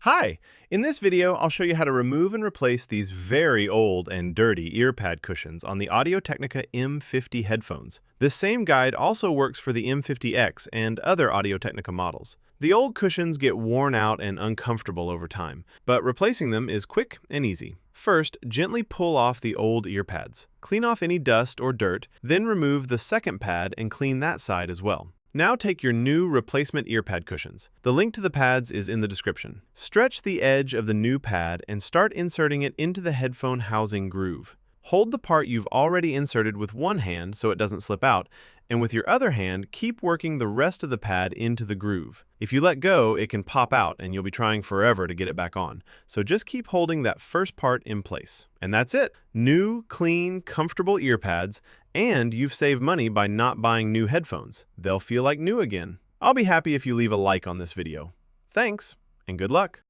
Hi! In this video, I'll show you how to remove and replace these very old and dirty earpad cushions on the Audio-Technica M50 headphones. This same guide also works for the M50x and other Audio-Technica models. The old cushions get worn out and uncomfortable over time, but replacing them is quick and easy. First, gently pull off the old earpads. Clean off any dust or dirt, then remove the second pad and clean that side as well. Now take your new replacement earpad cushions. The link to the pads is in the description. Stretch the edge of the new pad and start inserting it into the headphone housing groove. Hold the part you've already inserted with one hand so it doesn't slip out, and with your other hand, keep working the rest of the pad into the groove. If you let go, it can pop out and you'll be trying forever to get it back on. So just keep holding that first part in place. And that's it. New, clean, comfortable earpads, and you've saved money by not buying new headphones. They'll feel like new again. I'll be happy if you leave a like on this video. Thanks, and good luck.